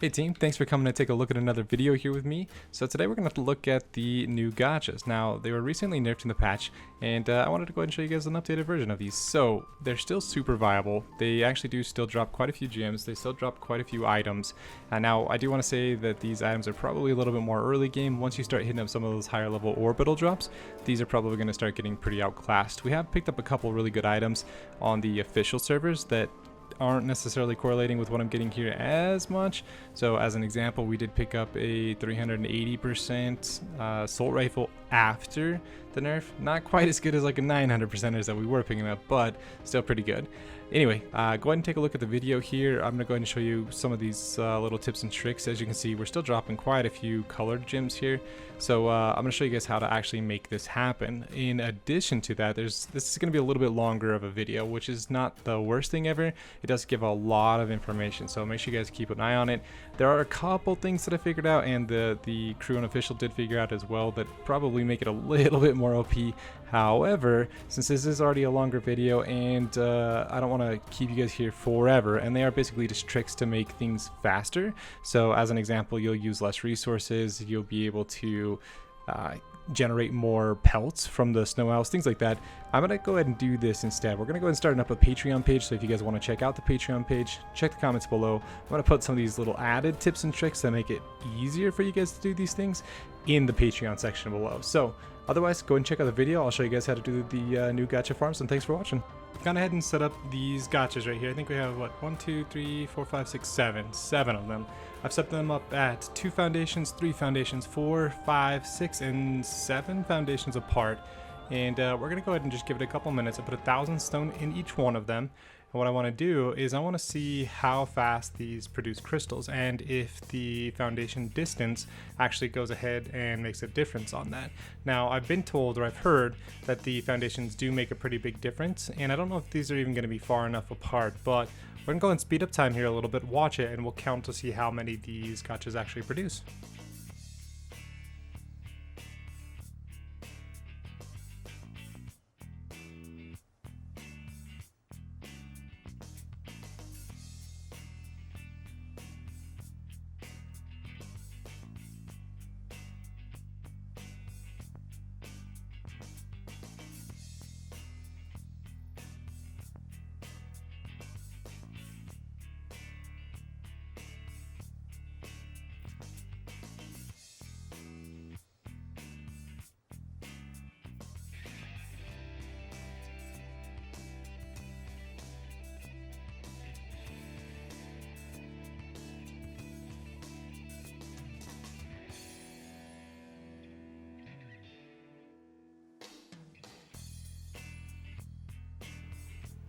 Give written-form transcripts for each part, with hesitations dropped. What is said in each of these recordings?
Hey team, thanks for coming to take a look at another video here with me. So today we're going to look at the new gachas. Now, they were recently nerfed in the patch, and I wanted to go ahead and show you guys an updated version of these. So, they're still super viable. They actually do still drop quite a few gems. They still drop quite a few items. Now, I do want to say that these items are probably a little bit more early game. Once you start hitting up some of those higher level orbital drops, these are probably going to start getting pretty outclassed. We have picked up a couple really good items on the official servers that aren't necessarily correlating with what I'm getting here as much. So as an example, we did pick up a 380% assault rifle after the nerf. Not quite as good as like a 900%ers that we were picking up, but still pretty good. Anyway, go ahead and take a look at the video here. I'm going to go ahead and show you some of these little tips and tricks. As you can see, we're still dropping quite a few colored gems here. So I'm going to show you guys how to actually make this happen. In addition to that, this is going to be a little bit longer of a video, which is not the worst thing ever. It does give a lot of information, so make sure you guys keep an eye on it. There are a couple things that I figured out, and the crew and official did figure out as well, that probably make it a little bit more OP. However, since this is already a longer video and I don't want to keep you guys here forever, and they are basically just tricks to make things faster. So as an example, you'll use less resources, you'll be able to generate more pelts from the snow owls, things like that. I'm gonna go ahead and do this instead. We're gonna go ahead and start up a Patreon page, so if you guys want to check out the Patreon page, check the comments below. I'm gonna put some of these little added tips and tricks that make it easier for you guys to do these things in the Patreon section below. So otherwise, go ahead and check out the video. I'll show you guys how to do the new gacha farms, and thanks for watching. I've gone ahead and set up these gachas right here. I think we have, what, 1, 2, 3, 4, 5, 6, 7. 7 of them. I've set them up at 2 foundations, 3 foundations, 4, 5, 6, and 7 foundations apart. And we're going to go ahead and just give it a couple minutes. I put 1,000 stone in each one of them. And what I want to do is I want to see how fast these produce crystals, and if the foundation distance actually goes ahead and makes a difference on that. Now, I've been told, or I've heard, that the foundations do make a pretty big difference, and I don't know if these are even going to be far enough apart, but we're going to go and speed up time here a little bit, watch it, and we'll count to see how many these gachas actually produce.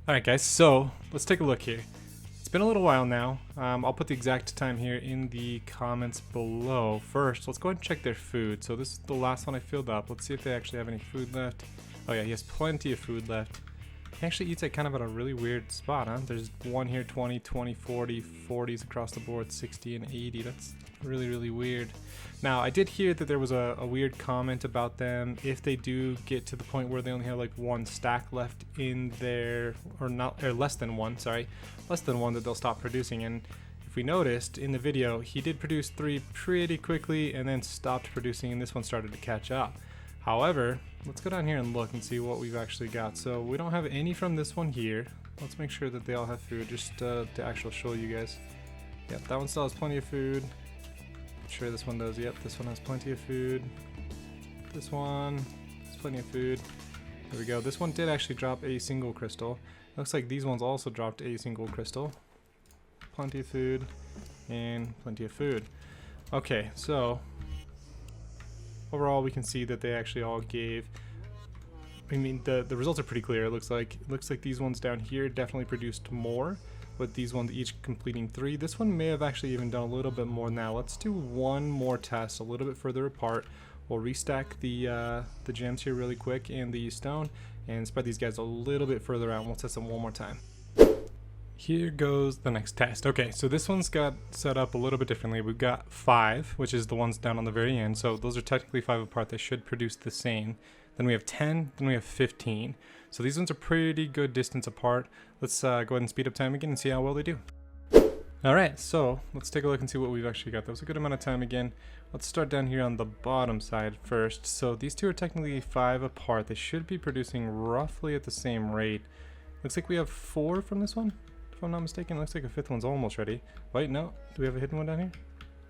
Alright guys, so let's take a look here. It's been a little while now. I'll put the exact time here in the comments below. First, let's go ahead and check their food. So this is the last one I filled up. Let's see if they actually have any food left. Oh yeah, he has plenty of food left. He actually eats it kind of at a really weird spot, huh? There's one here, 20, 20, 40, 40s across the board, 60 and 80. That's really, really weird. Now, I did hear that there was a weird comment about them. If they do get to the point where they only have like 1 stack left in their, or less than 1, sorry, less than 1, that they'll stop producing. And if we noticed in the video, he did produce 3 pretty quickly and then stopped producing, and this one started to catch up. However, let's go down here and look and see what we've actually got. So we don't have any from this one here. Let's make sure that they all have food, just to actually show you guys. Yep, that one still has plenty of food. Sure, this one does. Yep, this one has plenty of food. This one has plenty of food. There we go. This one did actually drop a single crystal. Looks like these ones also dropped a single crystal. Plenty of food and plenty of food. Okay, so overall we can see that they actually all gave, I mean, the results are pretty clear. It looks like these ones down here definitely produced more, with these ones each completing 3. This one may have actually even done a little bit more. Now let's do one more test a little bit further apart. We'll restack the gems here really quick and the stone, and spread these guys a little bit further out, and we'll test them one more time. Here goes the next test. Okay, so this one's got set up a little bit differently. We've got 5, which is the ones down on the very end, so those are technically 5 apart. They should produce the same. Then we have 10, then we have 15. So these ones are pretty good distance apart. Let's go ahead and speed up time again and see how well they do. Alright, so let's take a look and see what we've actually got. That was a good amount of time again. Let's start down here on the bottom side first. So these two are technically 5 apart. They should be producing roughly at the same rate. Looks like we have 4 from this one, if I'm not mistaken. Looks like a 5th one's almost ready. Wait, no. Do we have a hidden one down here?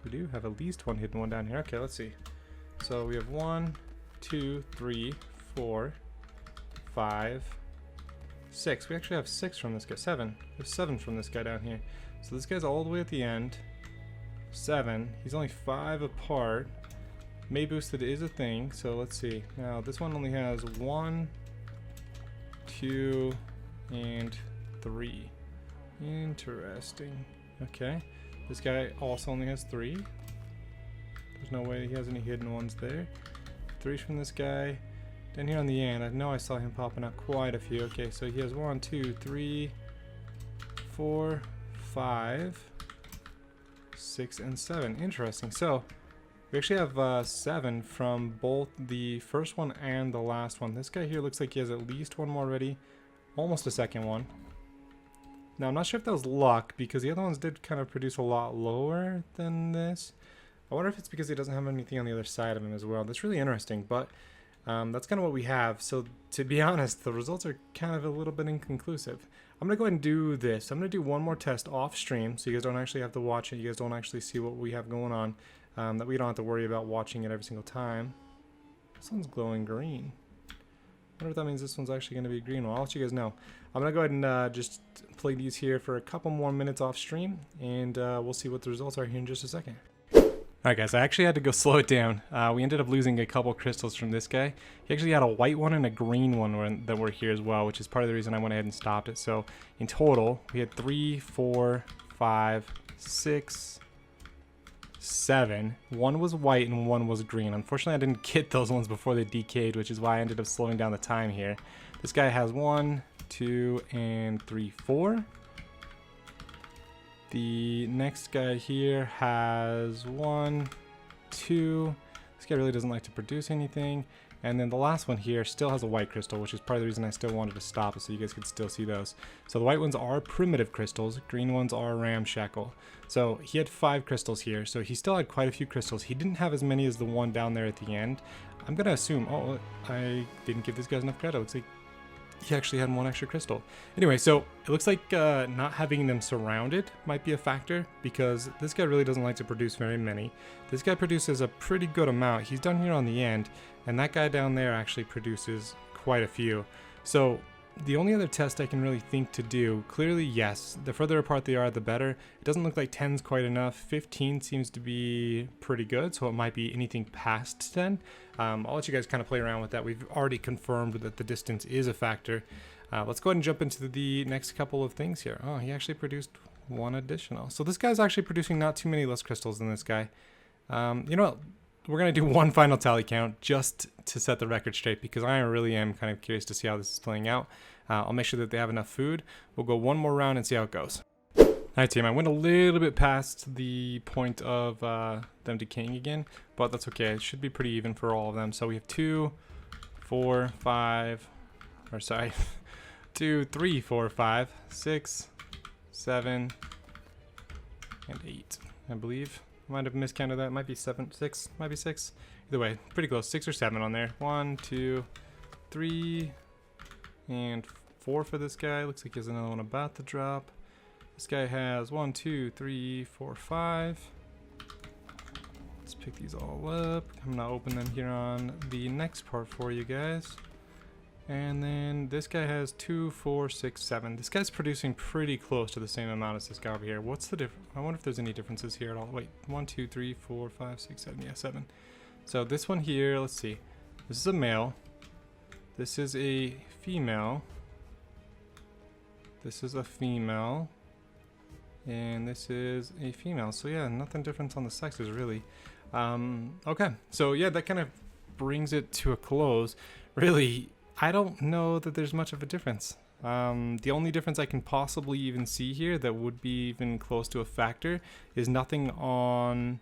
We do have at least one hidden one down here. Okay, let's see. So we have 1, 2, 3, 4, 5, 6. We actually have 6 from this guy. 7. We have 7 from this guy down here. So this guy's all the way at the end. 7. He's only 5 apart. May boosted is a thing, so let's see. Now this one only has 1, 2, and 3. Interesting. Okay. This guy also only has 3. There's no way he has any hidden ones there. 3 from this guy. Down here on the end, I know I saw him popping out quite a few. Okay, so he has 1, 2, 3, 4, 5, 6, and 7. Interesting. So we actually have 7 from both the first one and the last one. This guy here looks like he has at least one more ready, almost a second one. Now I'm not sure if that was luck, because the other ones did kind of produce a lot lower than this. I wonder if it's because he doesn't have anything on the other side of him as well. That's really interesting, but that's kind of what we have. So to be honest, the results are kind of a little bit inconclusive. I'm going to go ahead and do this. I'm going to do one more test off stream, so you guys don't actually have to watch it. You guys don't actually see what we have going on, that we don't have to worry about watching it every single time. This one's glowing green. I wonder if that means this one's actually going to be green. Well, I'll let you guys know. I'm going to go ahead and just play these here for a couple more minutes off stream, and we'll see what the results are here in just a second. Alright guys, I actually had to go slow it down. We ended up losing a couple crystals from this guy. He actually had a white one and a green one that were here as well, which is part of the reason I went ahead and stopped it. So in total, we had 3, 4, 5, 6, 7. One was white and one was green. Unfortunately, I didn't get those ones before they decayed, which is why I ended up slowing down the time here. This guy has 1, 2, and 3, 4. The next guy here has 1, 2. This guy really doesn't like to produce anything. And then the last one here still has a white crystal, which is part of the reason I still wanted to stop it so you guys could still see those. So the white ones are primitive crystals, green ones are ramshackle. So he had 5 crystals here, so he still had quite a few crystals. He didn't have as many as the one down there at the end. I'm gonna assume, oh, I didn't give this guy enough credit. Looks like he actually had 1 extra crystal. Anyway, so it looks like not having them surrounded might be a factor, because this guy really doesn't like to produce very many. This guy produces a pretty good amount. He's done here on the end, and that guy down there actually produces quite a few. So the only other test I can really think to do, clearly yes, the further apart they are, the better. It doesn't look like 10's quite enough. 15 seems to be pretty good, so it might be anything past 10. I'll let you guys kind of play around with that. We've already confirmed that the distance is a factor. Let's go ahead and jump into the next couple of things here. Oh, he actually produced 1 additional. So this guy's actually producing not too many less crystals than this guy. You know what? We're going to do one final tally count just to set the record straight, because I really am kind of curious to see how this is playing out. I'll make sure that they have enough food. We'll go one more round and see how it goes. Alright team, I went a little bit past the point of them decaying again, but that's okay. It should be pretty even for all of them. So we have 2, 4, 5, or sorry, 2, 3, 4, 5, 6, 7, and 8, I believe. Might have miscounted that. Might be 7, 6, might be 6. Either way, pretty close. 6 or 7 on there. 1, 2, 3, and 4 for this guy. Looks like he has another one about to drop. This guy has 1, 2, 3, 4, 5. Let's pick these all up. I'm gonna open them here on the next part for you guys. And then this guy has 2, 4, 6, 7. This guy's producing pretty close to the same amount as this guy over here. What's the difference? I wonder if there's any differences here at all. Wait, 1, 2, 3, 4, 5, 6, 7. Yeah, 7. So this one here, let's see. This is a male. This is a female. This is a female. And this is a female. So yeah, nothing different on the sexes really. Okay, so yeah, that kind of brings it to a close. Really, I don't know that there's much of a difference. The only difference I can possibly even see here that would be even close to a factor is nothing on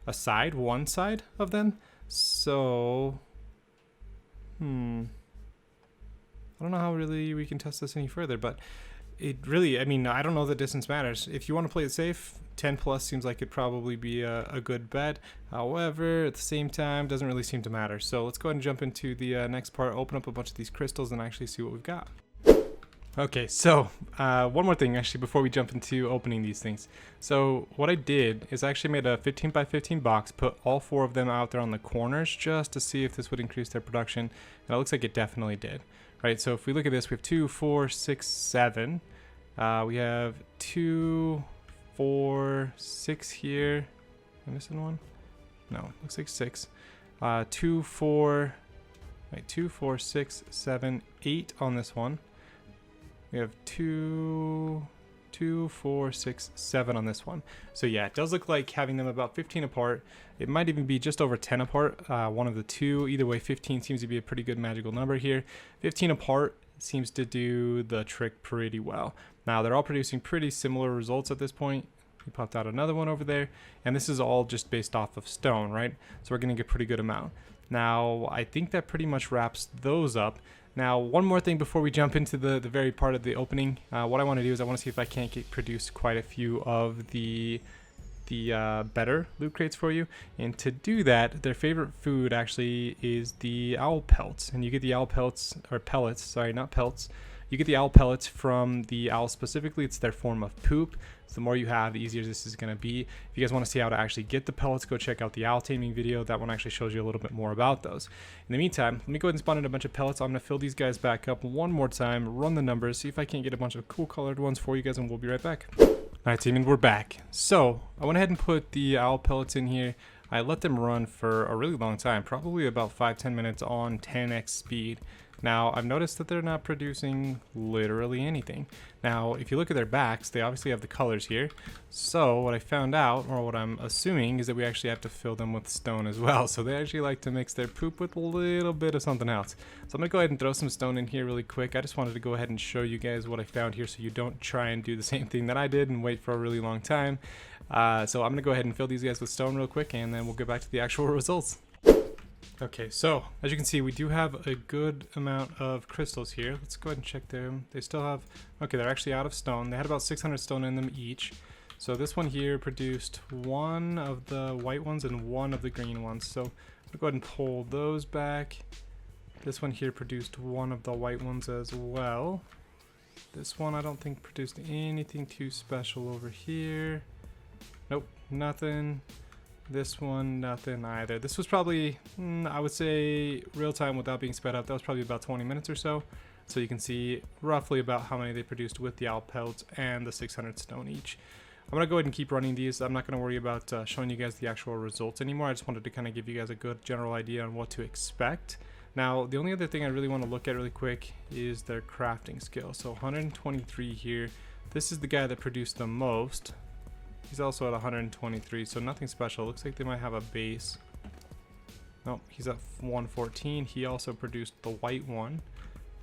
a side, one side of them. So, I don't know how really we can test this any further, but it really, I mean, I don't know that distance matters. If you want to play it safe, 10 plus seems like it'd probably be a good bet. However, at the same time, doesn't really seem to matter. So let's go ahead and jump into the next part, open up a bunch of these crystals and actually see what we've got. Okay, so one more thing actually before we jump into opening these things. So what I did is I actually made a 15 by 15 box, put all 4 of them out there on the corners just to see if this would increase their production, and it looks like it definitely did. Right, so if we look at this, we have 2, 4, 6, 7. We have 2, 4, 6 here. Am I missing one? No, looks like 6. 2, 4, 6, 7, 8 on this one. We have 2, 4, 6, 7 on this one. So yeah, it does look like having them about 15 apart. It might even be just over 10 apart, one of the two. Either way, 15 seems to be a pretty good magical number here. 15 apart seems to do the trick pretty well. Now, they're all producing pretty similar results at this point. We popped out another one over there, and this is all just based off of stone, right? So we're getting a pretty good amount. Now, I think that pretty much wraps those up. Now, one more thing before we jump into the very part of the opening. What I want to do is I want to see if I can't produce quite a few of the better loot crates for you. And to do that, their favorite food actually is the owl pelts. And you get the owl pelts, or pellets, sorry, not pelts. You get the owl pellets from the owl specifically. It's their form of poop. So the more you have, the easier this is going to be. If you guys want to see how to actually get the pellets, go check out the owl taming video. That one actually shows you a little bit more about those. In the meantime, let me go ahead and spawn in a bunch of pellets. I'm going to fill these guys back up one more time, run the numbers, see if I can't get a bunch of cool colored ones for you guys, and we'll be right back. Alright team, and we're back. So, I went ahead and put the owl pellets in here. I let them run for a really long time, probably about 5-10 minutes on 10x speed. Now, I've noticed that they're not producing literally anything. Now, if you look at their backs, they obviously have the colors here. So, what I found out, or what I'm assuming, is that we actually have to fill them with stone as well. So, they actually like to mix their poop with a little bit of something else. So, I'm going to go ahead and throw some stone in here really quick. I just wanted to go ahead and show you guys what I found here so you don't try and do the same thing that I did and wait for a really long time. So, I'm going to go ahead and fill these guys with stone real quick, and then we'll get back to the actual results. Okay, so as you can see, we do have a good amount of crystals here. Let's go ahead and check them. They still have, okay, they're actually out of stone. They had about 600 stone in them each. So this one here produced 1 of the white ones and 1 of the green ones. So I'll go ahead and pull those back. This one here produced 1 of the white ones as well. This one I don't think produced anything too special over here. Nope, nothing. This one, nothing either. This was probably, I would say, real time without being sped up. That was probably about 20 minutes or so. So you can see roughly about how many they produced with the owl pelts and the 600 stone each. I'm going to go ahead and keep running these. I'm not going to worry about showing you guys the actual results anymore. I just wanted to kind of give you guys a good general idea on what to expect. Now, the only other thing I really want to look at really quick is their crafting skill. So 123 here. This is the guy that produced the most. He's also at 123, so nothing special. Looks like they might have a base. Nope, he's at 114. He also produced the white one,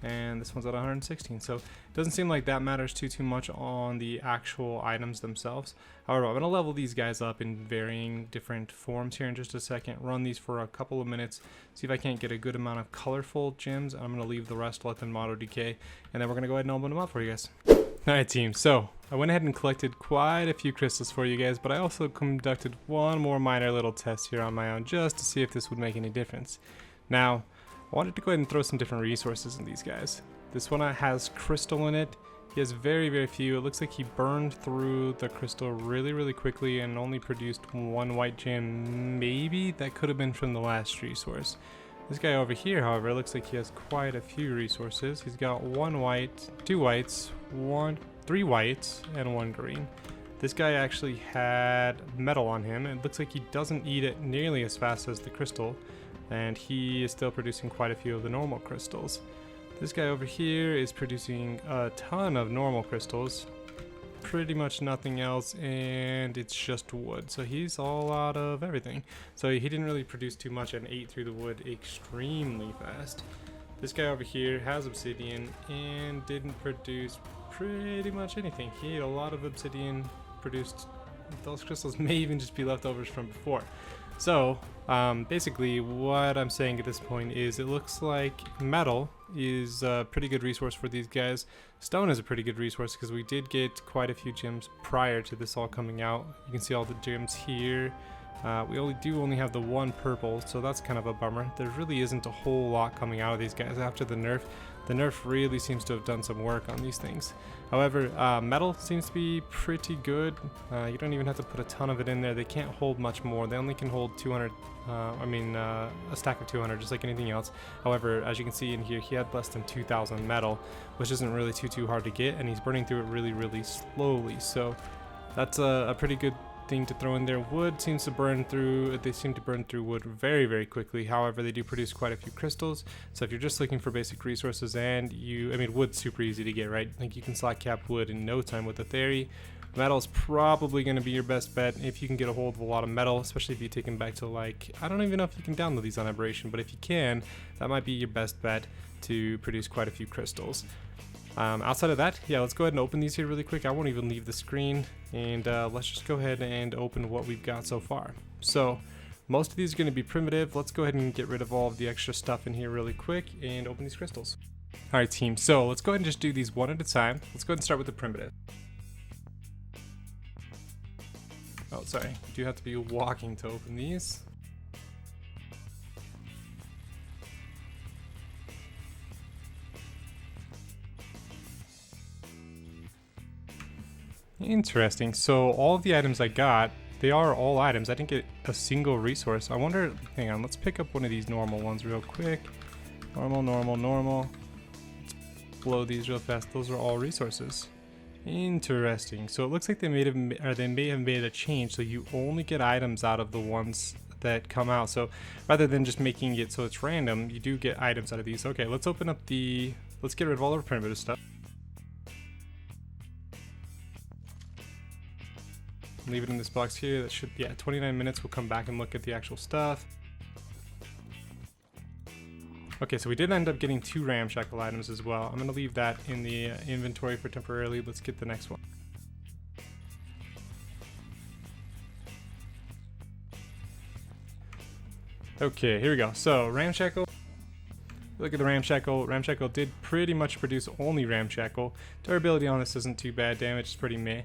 and this one's at 116. So it doesn't seem like that matters too much on the actual items themselves. However, I'm gonna level these guys up in varying different forms here in just a second. Run these for a couple of minutes, see if I can't get a good amount of colorful gems. I'm gonna leave the rest, let them auto decay, and then we're gonna go ahead and open them up for you guys. Alright team, so I went ahead and collected quite a few crystals for you guys, but I also conducted one more minor little test here on my own just to see if this would make any difference. Now, I wanted to go ahead and throw some different resources in these guys. This one has crystal in it. He has very few. It looks like he burned through the crystal really quickly and only produced 1 white gem. Maybe that could have been from the last resource. This guy over here, however, looks like he has quite a few resources. He's got 1 white, 2 whites, 3 whites, and 1 green. This guy actually had metal on him. It looks like he doesn't eat it nearly as fast as the crystal, and he is still producing quite a few of the normal crystals. This guy over here is producing a ton of normal crystals, pretty much nothing else, and it's just wood. So he's all out of everything. So he didn't really produce too much and ate through the wood extremely fast. This guy over here has obsidian and didn't produce pretty much anything. He ate a lot of obsidian, produced, those crystals may even just be leftovers from before. So basically what I'm saying at this point is it looks like metal is a pretty good resource for these guys. Stone is a pretty good resource because we did get quite a few gems prior to this all coming out. You can see all the gems here. We only have the one purple, so that's kind of a bummer. There really isn't a whole lot coming out of these guys after the nerf. The nerf really seems to have done some work on these things. However, metal seems to be pretty good. You don't even have to put a ton of it in there. They can't hold much more. They only can hold 200, a stack of 200, just like anything else. However, as you can see in here, he had less than 2,000 metal, which isn't really too hard to get, and he's burning through it really slowly. So that's a pretty good thing to throw in there. Wood seems to burn through, they seem to burn through wood very quickly. However, they do produce quite a few crystals. So if you're just looking for basic resources and wood's super easy to get, right? Like you can slot cap wood in no time with a theory. Metal's probably going to be your best bet if you can get a hold of a lot of metal, especially if you take them back to, like, I don't even know if you can download these on Aberration, but if you can, that might be your best bet to produce quite a few crystals. Outside of that, yeah, let's go ahead and open these here really quick. I won't even leave the screen, and let's just go ahead and open what we've got so far. So most of these are going to be primitive. Let's go ahead and get rid of all of the extra stuff in here really quick and open these crystals. Alright team, so let's go ahead and just do these one at a time. Let's go ahead and start with the primitive. Oh, sorry, you do have to be walking to open these. Interesting. So all of the items I got, they are all items. I didn't get a single resource. I wonder, hang on, let's pick up one of these normal ones real quick. Normal. Let's blow these real fast. Those are all resources. Interesting. So it looks like they may have made a change, so you only get items out of the ones that come out. So rather than just making it so it's random, you do get items out of these. Okay, let's open up let's get rid of all our primitive stuff. Leave it in this box here. That should, yeah, 29 minutes. We'll come back and look at the actual stuff. Okay, so we did end up getting 2 ramshackle items as well. I'm going to leave that in the inventory for temporarily. Let's get the next one. Okay, here we go. So ramshackle. Look at the ramshackle. Ramshackle did pretty much produce only ramshackle. Durability on this isn't too bad. Damage is pretty meh.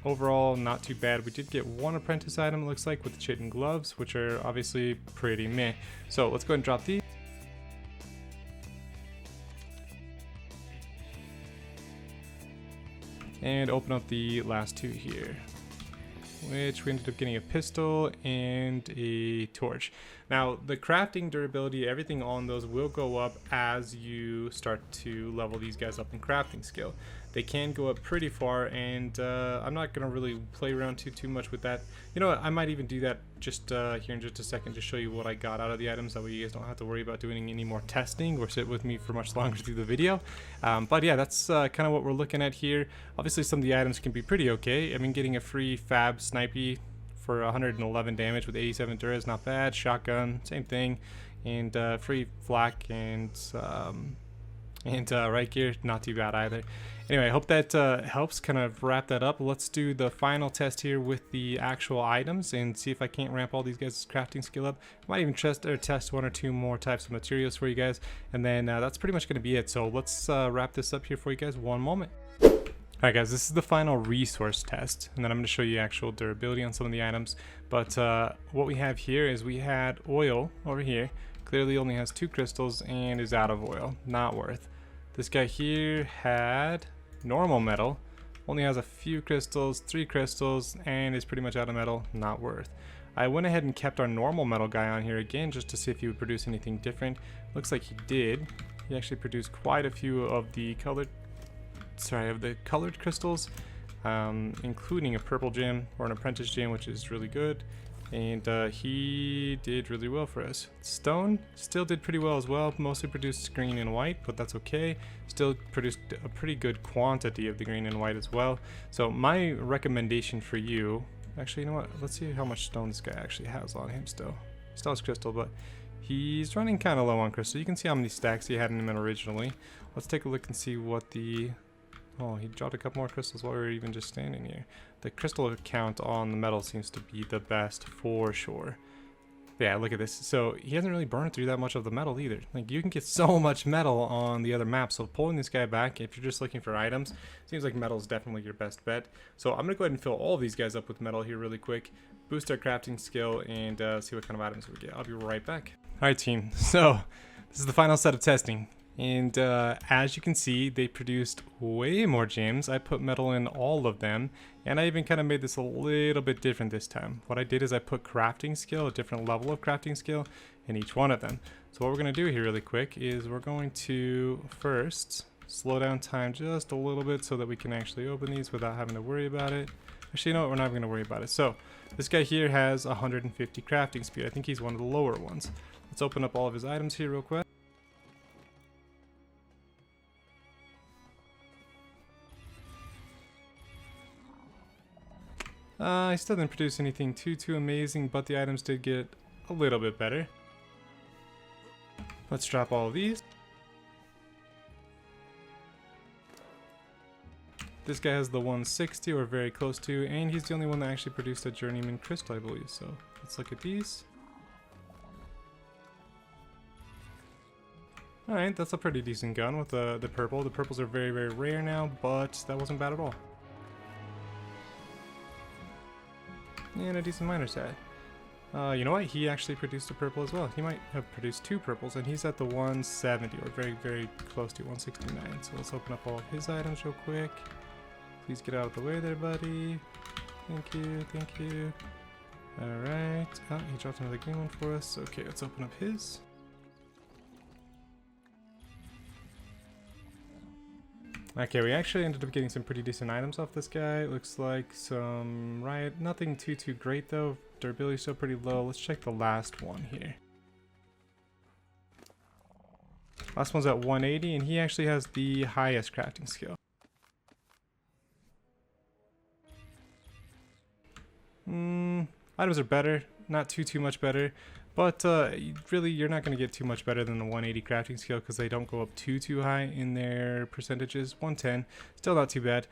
Overall, not too bad. We did get 1 apprentice item, it looks like, with the chitin gloves, which are obviously pretty meh. So let's go ahead and drop these. And open up the last 2 here, which we ended up getting a pistol and a torch. Now, the crafting durability, everything on those will go up as you start to level these guys up in crafting skill. They can go up pretty far, and I'm not going to really play around too much with that. You know what, I might even do that just here in just a second to show you what I got out of the items. That way you guys don't have to worry about doing any more testing or sit with me for much longer through the video. But yeah, that's kind of what we're looking at here. Obviously, some of the items can be pretty okay. I mean, getting a free Fab Snipey for 111 damage with 87 Dura is not bad. Shotgun, same thing. And free flak and right gear, not too bad either. Anyway, I hope that helps kind of wrap that up. Let's do the final test here with the actual items and see if I can't ramp all these guys' crafting skill up. Might even test 1 or 2 more types of materials for you guys, and then that's pretty much going to be it. So let's wrap this up here for you guys. One moment. Alright guys, this is the final resource test, and then I'm going to show you actual durability on some of the items. But what we have here is we had oil over here. Clearly only has 2 crystals and is out of oil. Not worth. This guy here had normal metal, only has a few crystals, 3 crystals, and is pretty much out of metal. Not worth. I went ahead and kept our normal metal guy on here again just to see if he would produce anything different. Looks like he did. He actually produced quite a few of the colored crystals, including a purple gem or an apprentice gem, which is really good. And he did really well for us. Stone still did pretty well as well. Mostly produced green and white, but that's okay. Still produced a pretty good quantity of the green and white as well. So my recommendation for you, actually, you know what? Let's see how much stone this guy actually has on him still. Still has crystal, but he's running kind of low on crystal. You can see how many stacks he had in him originally. Let's take a look and see what the... Oh, he dropped a couple more crystals while we were even just standing here. The crystal count on the metal seems to be the best for sure. Yeah, look at this. So he hasn't really burned through that much of the metal either. Like, you can get so much metal on the other map. So pulling this guy back, if you're just looking for items, seems like metal is definitely your best bet. So I'm going to go ahead and fill all of these guys up with metal here really quick. Boost our crafting skill and see what kind of items we get. I'll be right back. Alright team, so this is the final set of testing. And as you can see, they produced way more gems. I put metal in all of them, and I even kind of made this a little bit different this time. What I did is I put crafting skill, a different level of crafting skill in each one of them. So what we're going to do here really quick is we're going to first slow down time just a little bit so that we can actually open these without having to worry about it. Actually, you know what? We're not going to worry about it. So this guy here has 150 crafting speed. I think he's one of the lower ones. Let's open up all of his items here real quick. I still didn't produce anything too amazing, but the items did get a little bit better. Let's drop all of these. This guy has the 160, or very close to, and he's the only one that actually produced a Journeyman crystal, I believe. So let's look at these. Alright, that's a pretty decent gun with the purple. The purples are very rare now, but that wasn't bad at all. And a decent miner set. You know what? He actually produced a purple as well. He might have produced 2 purples, and he's at the 170, or very close to 169. So let's open up all of his items real quick. Please get out of the way there, buddy. Thank you. Alright. Oh, he dropped another green one for us. Okay, let's open up his. Okay, we actually ended up getting some pretty decent items off this guy. It looks like some riot, nothing too great though. Durability still pretty low. Let's check the last one here. Last one's at 180, and he actually has the highest crafting skill. Items are better, not too much better. But really, you're not going to get too much better than the 180 crafting skill because they don't go up too high in their percentages. 110, still not too bad.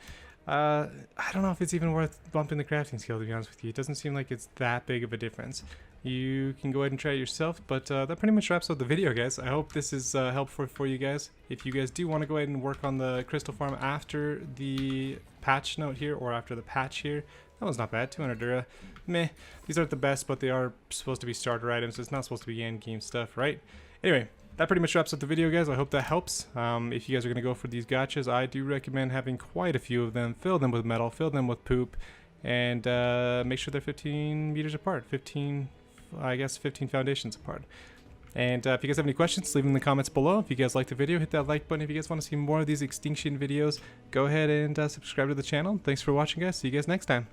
I don't know if it's even worth bumping the crafting skill, to be honest with you. It doesn't seem like it's that big of a difference. You can go ahead and try it yourself, but that pretty much wraps up the video, guys. I hope this is helpful for you guys. If you guys do want to go ahead and work on the crystal farm after the patch note here, or after the patch here, that one's not bad. 200 Dura. Meh. These aren't the best, but they are supposed to be starter items. So it's not supposed to be end game stuff, right? Anyway, that pretty much wraps up the video, guys. I hope that helps. If you guys are going to go for these gachas, I do recommend having quite a few of them. Fill them with metal, fill them with poop, and make sure they're 15 meters apart. 15 foundations apart. And if you guys have any questions, leave them in the comments below. If you guys liked the video, hit that like button. If you guys want to see more of these extinction videos, go ahead and subscribe to the channel. Thanks for watching, guys. See you guys next time.